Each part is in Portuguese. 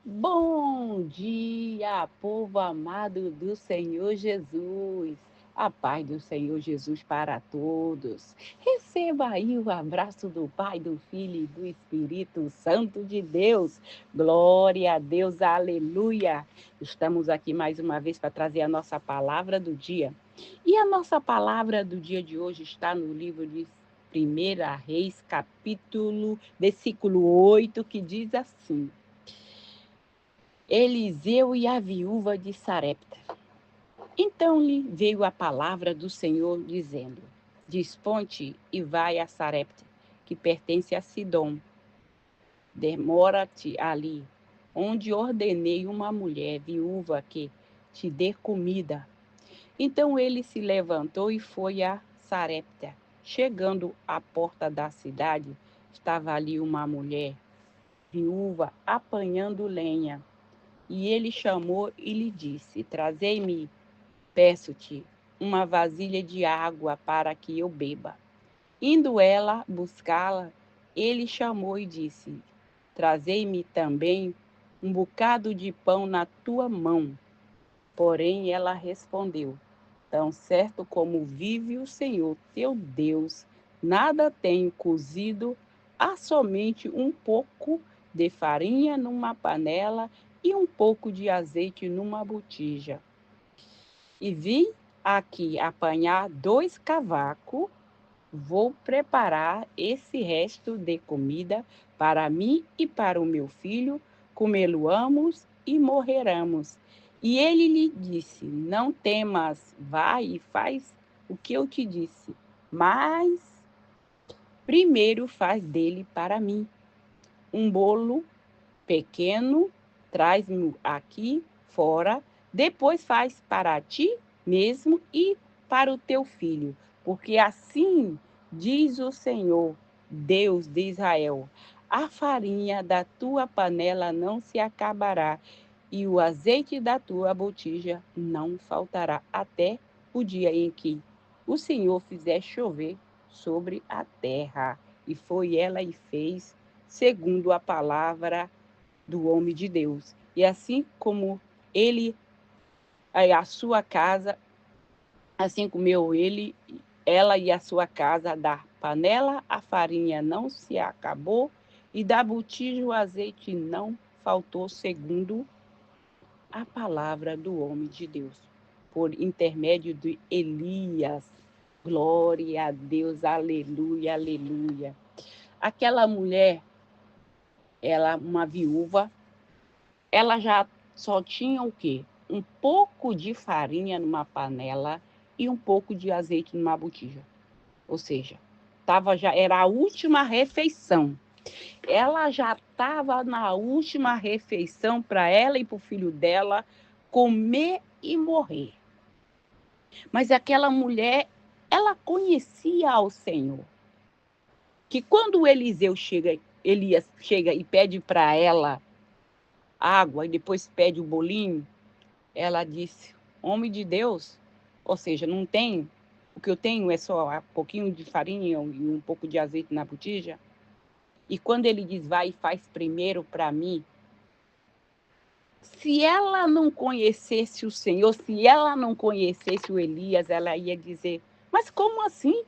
Bom dia, povo amado do Senhor Jesus. A paz do Senhor Jesus para todos. Receba aí o abraço do Pai, do Filho e do Espírito Santo de Deus. Glória a Deus, aleluia. Estamos aqui mais uma vez para trazer a nossa palavra do dia. E a nossa palavra do dia de hoje está no livro de 1 Reis, versículo 8, que diz assim: Eliseu e a viúva de Sarepta. Então lhe veio a palavra do Senhor, dizendo: Desponte e vai a Sarepta, que pertence a Sidom. Demora-te ali, onde ordenei uma mulher viúva que te dê comida. Então ele se levantou e foi a Sarepta. Chegando à porta da cidade, estava ali uma mulher viúva apanhando lenha. E ele chamou e lhe disse: Trazei-me, peço-te, uma vasilha de água para que eu beba. Indo ela buscá-la, ele chamou e disse: Trazei-me também um bocado de pão na tua mão. Porém ela respondeu: Tão certo como vive o Senhor teu Deus, nada tenho cozido, há somente um pouco de farinha numa panela e um pouco de azeite numa botija. E vim aqui apanhar 2 cavacos, vou preparar esse resto de comida para mim e para o meu filho, comê-lo-amos e morreramos. E ele lhe disse: Não temas, vai e faz o que eu te disse, mas primeiro faz dele para mim um bolo pequeno, traz-me aqui fora, depois faz para ti mesmo e para o teu filho, porque assim diz o Senhor, Deus de Israel: a farinha da tua panela não se acabará, e o azeite da tua botija não faltará, até o dia em que o Senhor fizer chover sobre a terra. E foi ela e fez, segundo a palavra do homem de Deus. E assim como ele, a sua casa, assim comeu ele, ela e a sua casa, da panela a farinha não se acabou, e da botija o azeite não faltou, segundo a palavra do homem de Deus, por intermédio de Elias. Glória a Deus, aleluia, aleluia. Aquela mulher, ela, uma viúva, ela já só tinha o quê? Um pouco de farinha numa panela e um pouco de azeite numa botija. Ou seja, já era a última refeição. Ela já estava na última refeição para ela e para o filho dela comer e morrer. Mas aquela mulher, ela conhecia ao Senhor. Que quando Elias chega e pede para ela água e depois pede o bolinho, ela disse: Homem de Deus, ou seja, não tem, o que eu tenho é só um pouquinho de farinha e um pouco de azeite na botija. E quando ele diz: Vai e faz primeiro para mim, se ela não conhecesse o Senhor, se ela não conhecesse o Elias, ela ia dizer: Mas como assim?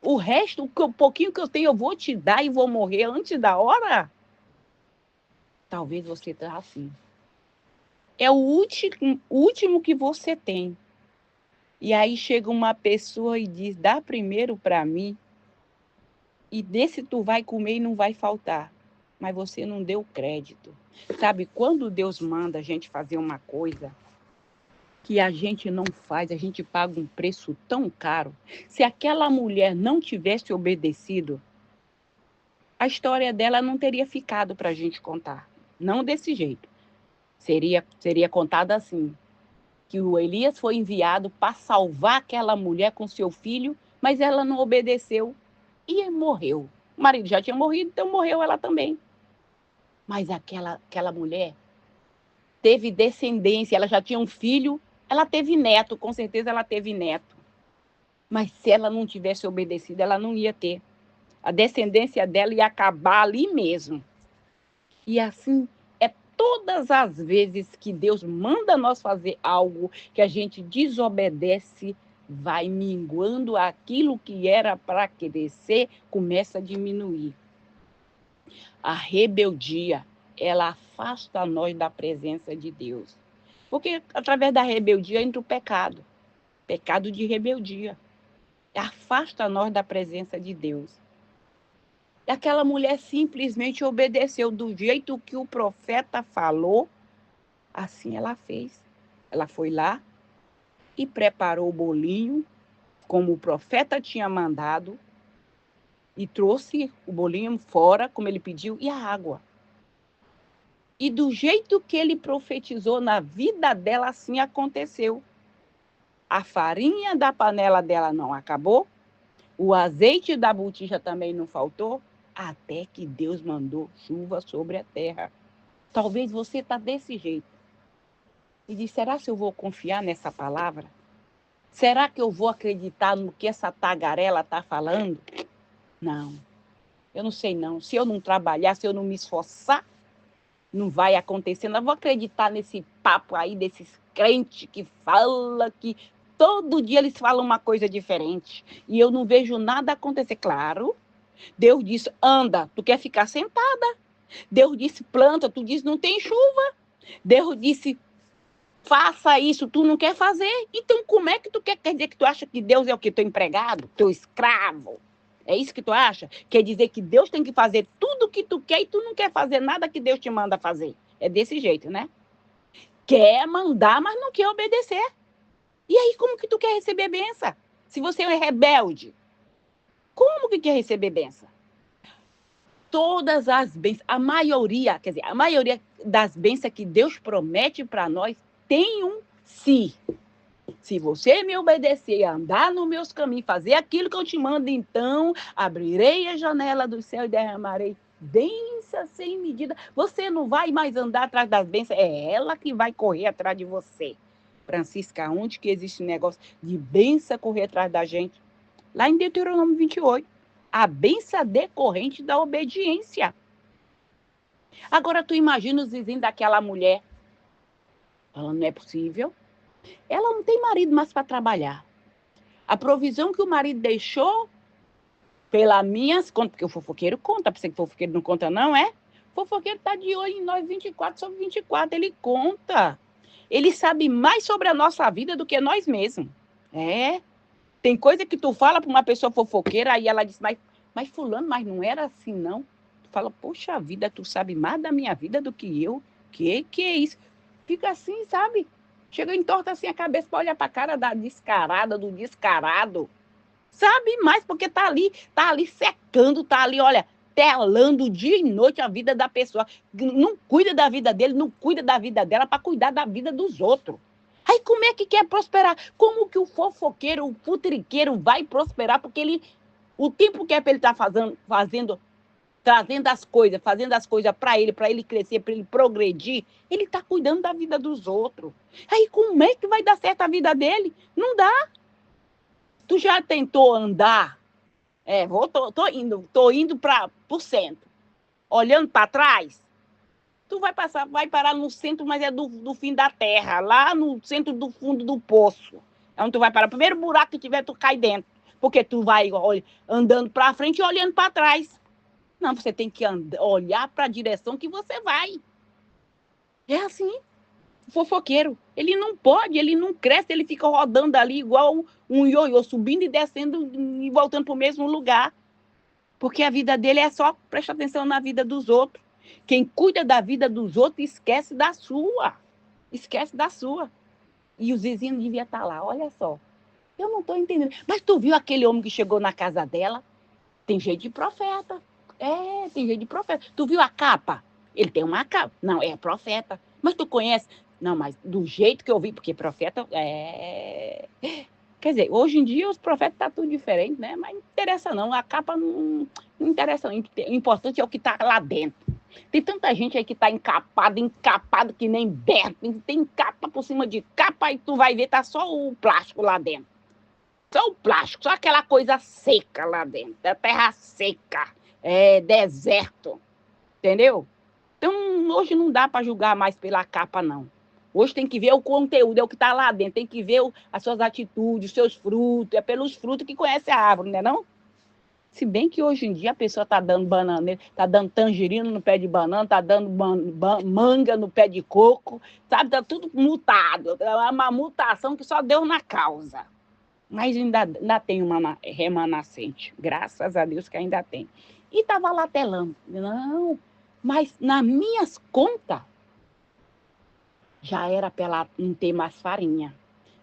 O resto, o pouquinho que eu tenho, eu vou te dar e vou morrer antes da hora? Talvez você está assim. É o último que você tem. E aí chega uma pessoa e diz: Dá primeiro para mim, e desse tu vai comer e não vai faltar. Mas você não deu crédito. Sabe, quando Deus manda a gente fazer uma coisa que a gente não faz, a gente paga um preço tão caro. Se aquela mulher não tivesse obedecido, a história dela não teria ficado para a gente contar. Não desse jeito. Seria contada assim: que o Elias foi enviado para salvar aquela mulher com seu filho, mas ela não obedeceu e morreu. O marido já tinha morrido, então morreu ela também. Mas aquela mulher teve descendência, ela já tinha um filho, ela teve neto, com certeza ela teve neto. Mas se ela não tivesse obedecido, ela não ia ter. A descendência dela ia acabar ali mesmo. E assim é todas as vezes que Deus manda nós fazer algo que a gente desobedece, vai minguando aquilo que era para crescer, começa a diminuir. A rebeldia, ela afasta nós da presença de Deus. Porque através da rebeldia entra o pecado. Pecado de rebeldia. Afasta nós da presença de Deus. E aquela mulher simplesmente obedeceu do jeito que o profeta falou, assim ela fez. Ela foi lá e preparou o bolinho, como o profeta tinha mandado, e trouxe o bolinho fora, como ele pediu, e a água. E do jeito que ele profetizou na vida dela, assim aconteceu. A farinha da panela dela não acabou, o azeite da botija também não faltou, até que Deus mandou chuva sobre a terra. Talvez você está desse jeito. E diz, será que eu vou confiar nessa palavra? Será que eu vou acreditar no que essa tagarela está falando? Não, eu não sei não. Se eu não trabalhar, se eu não me esforçar, não vai acontecer. Não vou acreditar nesse papo aí desses crentes que falam que todo dia eles falam uma coisa diferente. E eu não vejo nada acontecer. Claro, Deus disse, anda, tu quer ficar sentada. Deus disse, planta, tu disse, não tem chuva. Deus disse, faça isso, tu não quer fazer. Então, como é que tu quer dizer que tu acha que Deus é o quê? Teu empregado? Teu escravo? É isso que tu acha? Quer dizer que Deus tem que fazer tudo o que tu quer e tu não quer fazer nada que Deus te manda fazer. É desse jeito, né? Quer mandar, mas não quer obedecer. E aí, como que tu quer receber bênção? Se você é rebelde, como que quer receber bênção? Todas as bênçãos, a maioria das bênçãos que Deus promete para nós tem um se. Se você me obedecer, andar nos meus caminhos, fazer aquilo que eu te mando, então abrirei a janela do céu e derramarei bênção sem medida. Você não vai mais andar atrás das bênçãos, é ela que vai correr atrás de você. Francisca, onde que existe um negócio de bênção correr atrás da gente? Lá em Deuteronômio 28. A bênção decorrente da obediência. Agora tu imagina os vizinhos daquela mulher. Falando, não é possível. Ela não tem marido mais para trabalhar. A provisão que o marido deixou, pelas minhas contas, porque o fofoqueiro conta, para você que o fofoqueiro não conta não, é? O fofoqueiro está de olho em nós 24 sobre 24, ele conta. Ele sabe mais sobre a nossa vida do que nós mesmos. É. Tem coisa que tu fala para uma pessoa fofoqueira, aí ela diz, mas fulano, mas não era assim não. Tu fala, poxa vida, tu sabe mais da minha vida do que eu. Que é isso? Fica assim, sabe? Chega entorta assim a cabeça para olhar para a cara da descarada, do descarado. Sabe mais, porque tá ali secando, tá ali, olha, telando dia e noite a vida da pessoa. Não cuida da vida dele, não cuida da vida dela para cuidar da vida dos outros. Aí como é que quer prosperar? Como que o fofoqueiro, o futriqueiro vai prosperar? Porque ele, o tempo que é para ele estar trazendo as coisas, fazendo as coisas para ele crescer, para ele progredir, ele está cuidando da vida dos outros. Aí como é que vai dar certo a vida dele? Não dá. Tu já tentou andar? Tô indo para o centro. Olhando para trás, tu vai parar no centro, mas é do fim da terra, lá no centro do fundo do poço. É onde tu vai parar. O primeiro buraco que tiver, tu cai dentro. Porque tu vai andando para frente e olhando para trás. Não, você tem que olhar para a direção que você vai. É assim. O fofoqueiro, ele não pode, ele não cresce, ele fica rodando ali igual um ioiô, subindo e descendo e voltando para o mesmo lugar. Porque a vida dele é só prestar atenção na vida dos outros. Quem cuida da vida dos outros esquece da sua. Esquece da sua. E os vizinhos deviam estar lá, olha só. Eu não estou entendendo. Mas tu viu aquele homem que chegou na casa dela? Tem jeito de profeta. É, tem jeito de profeta. Tu viu a capa? Ele tem uma capa. Não, é profeta. Mas tu conhece? Não, mas do jeito que eu vi, porque profeta é... Quer dizer, hoje em dia os profetas estão tudo diferente, né? Mas não interessa não, a capa não interessa não. O importante é o que está lá dentro. Tem tanta gente aí que está encapado que nem Berto. Tem capa por cima de capa e tu vai ver, tá só o plástico lá dentro. Só o plástico, só aquela coisa seca lá dentro. Da terra seca, deserto. Entendeu? Então, hoje não dá para julgar mais pela capa, não. Hoje tem que ver o conteúdo, é o que está lá dentro. Tem que ver as suas atitudes, os seus frutos. É pelos frutos que conhece a árvore, não é não? Se bem que hoje em dia a pessoa está dando banana, está dando tangerina no pé de banana, está dando manga no pé de coco, sabe? Está tudo mutado. É uma mutação que só Deus na causa. Mas ainda tem uma remanescente. Graças a Deus que ainda tem. E estava lá telando. Não, mas nas minhas contas, já era para ela não ter mais farinha.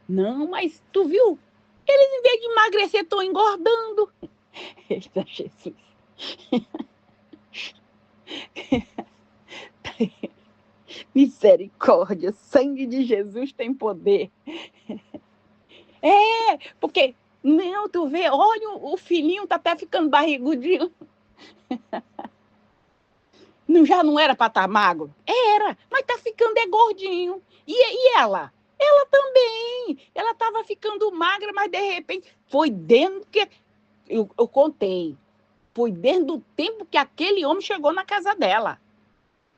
Não, mas tu viu? Eles, em vez de emagrecer, estão engordando. Eita, Jesus. Misericórdia, sangue de Jesus tem poder. Porque, não, tu vê, olha, o filhinho tá até ficando barrigudinho. Já não era para estar magro? Era, mas tá ficando gordinho. E ela? Ela também. Ela estava ficando magra, mas de repente foi dentro que... Eu contei. Foi dentro do tempo que aquele homem chegou na casa dela.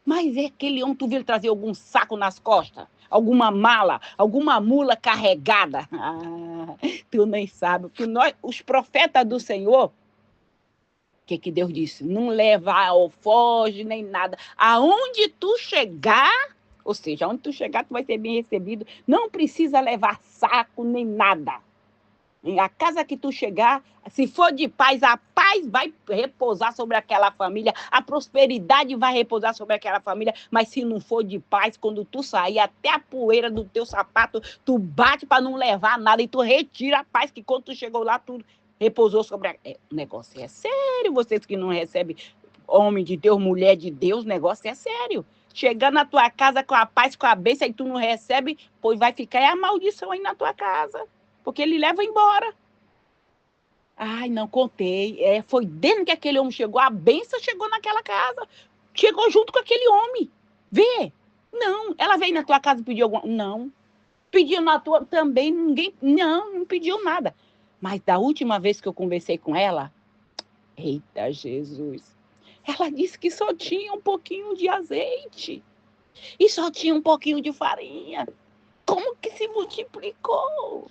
Mas aquele homem, tu viu ele trazer algum saco nas costas? Alguma mala? Alguma mula carregada? Ah, tu nem sabe. Porque nós, os profetas do Senhor, o que Deus disse? Não leva alforje nem nada. Aonde tu chegar, ou seja, aonde tu chegar, tu vai ser bem recebido. Não precisa levar saco nem nada. A casa que tu chegar, se for de paz, a paz vai repousar sobre aquela família, a prosperidade vai repousar sobre aquela família, mas se não for de paz, quando tu sair, até a poeira do teu sapato, tu bate para não levar nada e tu retira a paz, que quando tu chegou lá, tudo repousou sobre a... O negócio é sério, vocês que não recebem homem de Deus, mulher de Deus, o negócio é sério. Chegando na tua casa com a paz, com a bênção, e tu não recebe, pois vai ficar a maldição aí na tua casa. Porque ele leva embora. Ai, não contei. Foi dentro que aquele homem chegou, a bênção chegou naquela casa. Chegou junto com aquele homem. Vê? Não. Ela veio na tua casa e pediu alguma... Não. Pediu na tua também, ninguém... Não pediu nada. Mas da última vez que eu conversei com ela, eita Jesus, ela disse que só tinha um pouquinho de azeite. E só tinha um pouquinho de farinha. Como que se multiplicou?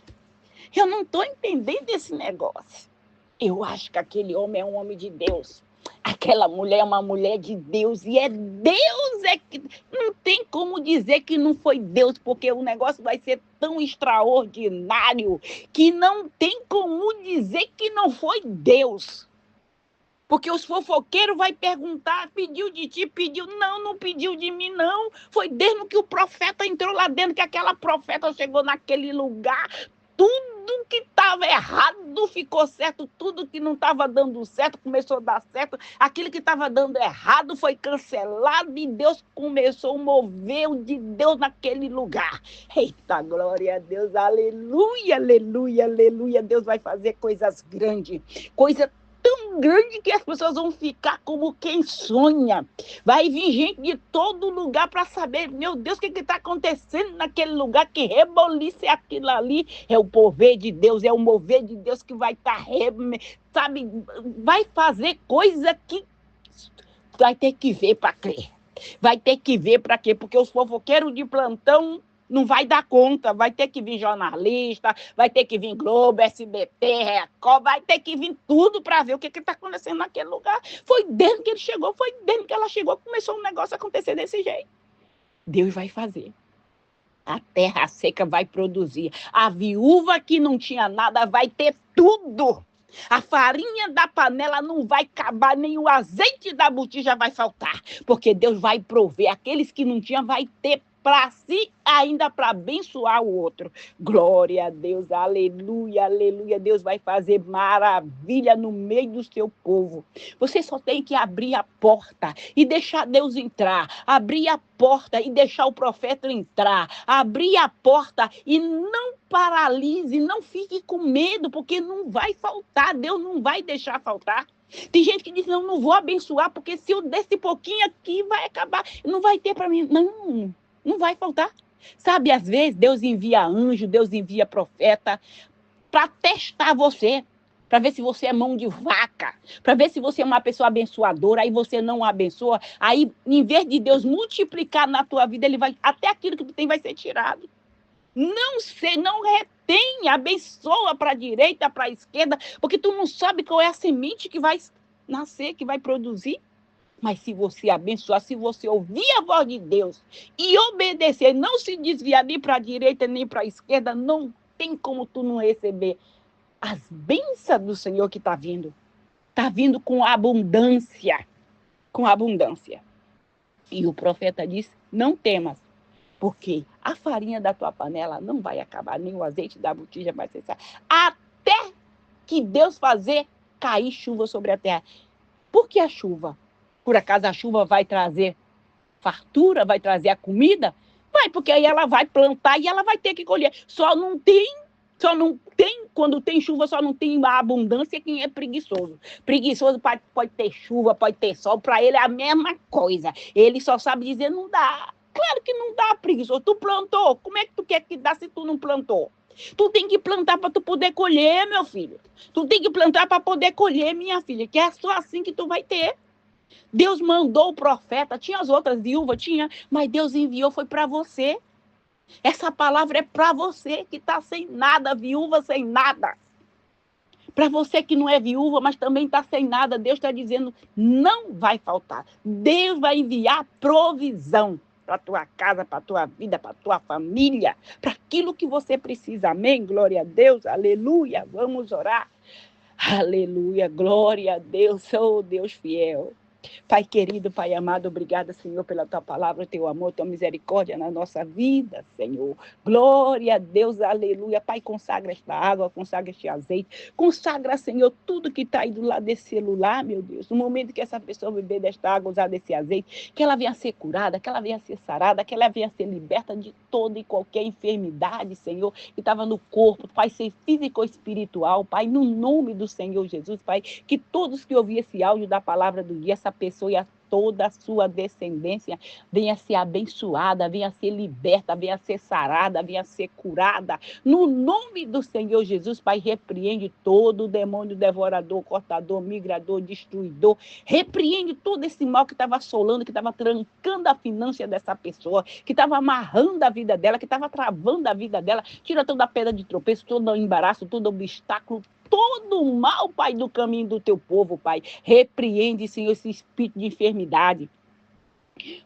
Eu não estou entendendo esse negócio. Eu acho que aquele homem é um homem de Deus. Aquela mulher é uma mulher de Deus. E é Deus, que não tem como dizer que não foi Deus, porque o negócio vai ser tão extraordinário que não tem como dizer que não foi Deus. Porque os fofoqueiros vão perguntar, pediu de ti, pediu, não pediu de mim, não. Foi desde que o profeta entrou lá dentro, que aquela profeta chegou naquele lugar, tudo que estava errado ficou certo, tudo que não estava dando certo começou a dar certo, aquilo que estava dando errado foi cancelado e Deus começou a mover o de Deus naquele lugar. Eita, glória a Deus, aleluia, aleluia, aleluia. Deus vai fazer coisas grandes, coisa tão grande que as pessoas vão ficar como quem sonha. Vai vir gente de todo lugar para saber, meu Deus, o que está acontecendo naquele lugar, que rebolice aquilo ali. É o poder de Deus, é o mover de Deus que vai estar, sabe, vai fazer coisa que vai ter que ver para crer. Vai ter que ver para quê? Porque os fofoqueiros de plantão não vai dar conta, vai ter que vir jornalista, vai ter que vir Globo, SBT, Record, vai ter que vir tudo para ver o que está acontecendo naquele lugar. Foi desde que ele chegou, foi desde que ela chegou, começou um negócio a acontecer desse jeito. Deus vai fazer. A terra seca vai produzir. A viúva que não tinha nada vai ter tudo. A farinha da panela não vai acabar, nem o azeite da botija vai faltar, porque Deus vai prover. Aqueles que não tinham vai ter para si, ainda para abençoar o outro. Glória a Deus, aleluia, aleluia. Deus vai fazer maravilha no meio do seu povo. Você só tem que abrir a porta e deixar Deus entrar. Abrir a porta e deixar o profeta entrar. Abrir a porta e não paralise, não fique com medo, porque não vai faltar. Deus não vai deixar faltar. Tem gente que diz, não vou abençoar, porque se eu desse pouquinho aqui, vai acabar. Não vai ter para mim. Não vai faltar. Sabe, às vezes, Deus envia anjo, Deus envia profeta para testar você, para ver se você é mão de vaca, para ver se você é uma pessoa abençoadora, aí você não abençoa, aí em vez de Deus multiplicar na tua vida, ele vai, até aquilo que tu tem vai ser tirado. Não retém, abençoa para a direita, para a esquerda, porque tu não sabe qual é a semente que vai nascer, que vai produzir. Mas se você abençoar, se você ouvir a voz de Deus e obedecer, não se desviar nem para a direita nem para a esquerda, não tem como tu não receber as bênçãos do Senhor que está vindo. Está vindo com abundância, com abundância. E o profeta disse, não temas, porque a farinha da tua panela não vai acabar, nem o azeite da botija vai cessar, até que Deus fazer cair chuva sobre a terra. Por que a chuva? Por acaso a chuva vai trazer fartura, vai trazer a comida? Vai, porque aí ela vai plantar e ela vai ter que colher. Só não tem, quando tem chuva, só não tem a abundância quem é preguiçoso. Preguiçoso pode ter chuva, pode ter sol, para ele é a mesma coisa. Ele só sabe dizer, não dá. Claro que não dá, preguiçoso. Tu plantou, como é que tu quer que dá se tu não plantou? Tu tem que plantar para tu poder colher, meu filho. Tu tem que plantar para poder colher, minha filha, que é só assim que tu vai ter. Deus mandou o profeta, tinha as outras viúvas, tinha, mas Deus enviou, foi para você. Essa palavra é para você que está sem nada, viúva sem nada. Para você que não é viúva, mas também está sem nada, Deus está dizendo, não vai faltar. Deus vai enviar provisão para a tua casa, para a tua vida, para a tua família, para aquilo que você precisa. Amém? Glória a Deus, aleluia. Vamos orar. Aleluia, glória a Deus, oh Deus fiel. Pai querido, Pai amado, obrigada, Senhor, pela tua palavra, teu amor, tua misericórdia na nossa vida, Senhor. Glória a Deus, aleluia. Pai, consagra esta água, consagra este azeite, consagra, Senhor, tudo que está aí do lado desse celular, meu Deus. No momento que essa pessoa beber desta água, usar desse azeite, que ela venha ser curada, que ela venha ser sarada, que ela venha ser liberta de toda e qualquer enfermidade, Senhor, que estava no corpo, Pai, ser físico ou espiritual, Pai, no nome do Senhor Jesus, Pai, que todos que ouvirem esse áudio da palavra do dia, essa pessoa e toda a sua descendência venha ser abençoada, venha ser liberta, venha ser sarada, venha ser curada. No nome do Senhor Jesus, Pai, repreende todo o demônio devorador, cortador, migrador, destruidor. Repreende todo esse mal que estava assolando, que estava trancando a finança dessa pessoa, que estava amarrando a vida dela, que estava travando a vida dela. Tira toda a pedra de tropeço, todo o embaraço, todo o obstáculo, todo o mal, Pai, do caminho do teu povo, Pai. Repreende, Senhor, esse espírito de enfermidade.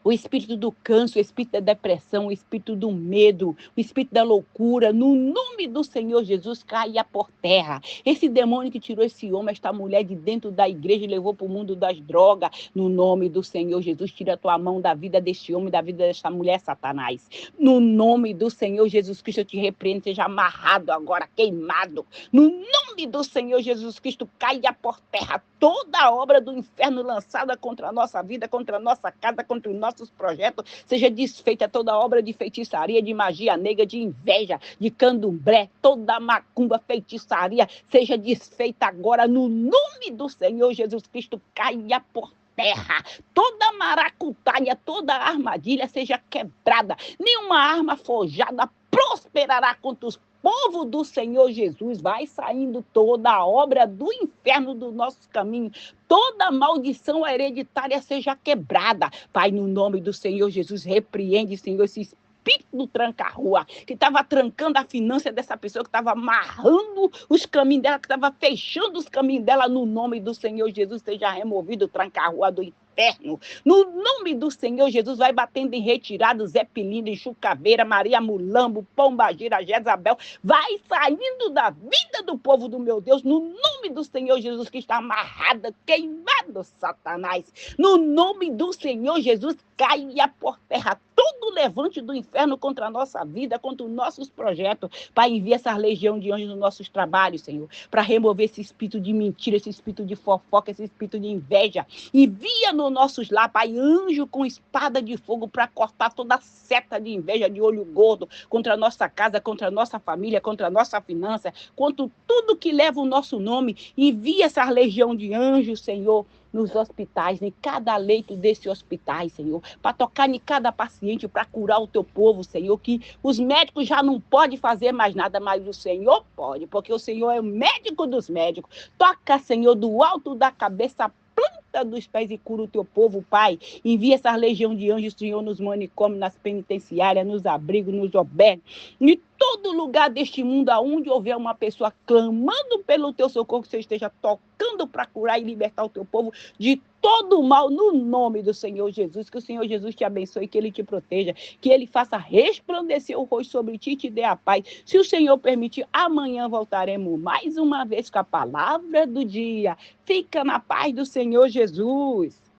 O espírito do câncer, o espírito da depressão, o espírito do medo, o espírito da loucura, no nome do Senhor Jesus, caia por terra. Esse demônio que tirou esse homem, esta mulher de dentro da igreja e levou para o mundo das drogas, no nome do Senhor Jesus, tira a tua mão da vida deste homem, da vida desta mulher, Satanás. No nome do Senhor Jesus Cristo, eu te repreendo, seja amarrado agora, queimado. No nome do Senhor Jesus Cristo, caia por terra toda a obra do inferno lançada contra a nossa vida, contra a nossa casa, contra os nossos projetos, seja desfeita toda obra de feitiçaria, de magia negra, de inveja, de candomblé, toda macumba, feitiçaria, seja desfeita agora no nome do Senhor Jesus Cristo, caia por terra, toda maracutaia, toda armadilha seja quebrada, nenhuma arma forjada prosperará contra os povo do Senhor Jesus, vai saindo toda a obra do inferno dos nossos caminhos, toda maldição hereditária seja quebrada. Pai, no nome do Senhor Jesus, repreende, Senhor, esse espírito do tranca-rua, que estava trancando a finança dessa pessoa, que estava amarrando os caminhos dela, que estava fechando os caminhos dela, no nome do Senhor Jesus, seja removido o tranca-rua do inferno. No nome do Senhor Jesus, vai batendo em retirada Zé Pilinda, Chucaveira, Maria Mulambo, Pombagira, Jezabel, vai saindo da vida do povo do meu Deus, no nome do Senhor Jesus, que está amarrada, queimado, Satanás. No nome do Senhor Jesus, caia por terra todo levante do inferno contra a nossa vida, contra os nossos projetos. Pai, envia essa legião de anjos nos nossos trabalhos, Senhor, para remover esse espírito de mentira, esse espírito de fofoca, esse espírito de inveja. Envia nos nossos lá, Pai, anjo com espada de fogo para cortar toda seta de inveja, de olho gordo, contra a nossa casa, contra a nossa família, contra a nossa finança, contra tudo que leva o nosso nome. Envia essa legião de anjos, Senhor, nos hospitais, em cada leito desse hospital, Senhor, para tocar em cada paciente, para curar o teu povo, Senhor, que os médicos já não podem fazer mais nada, mas o Senhor pode, porque o Senhor é o médico dos médicos. Toca, Senhor, do alto da cabeça, planta dos pés e cura o teu povo, Pai. Envia essa legião de anjos, Senhor, nos manicômios, nas penitenciárias, nos abrigos, nos albergues, em todo lugar deste mundo, aonde houver uma pessoa clamando pelo teu socorro, que você esteja tocando para curar e libertar o teu povo de todo o mal, no nome do Senhor Jesus. Que o Senhor Jesus te abençoe, que Ele te proteja, que Ele faça resplandecer o rosto sobre ti e te dê a paz. Se o Senhor permitir, amanhã voltaremos mais uma vez com a palavra do dia. Fica na paz do Senhor Jesus.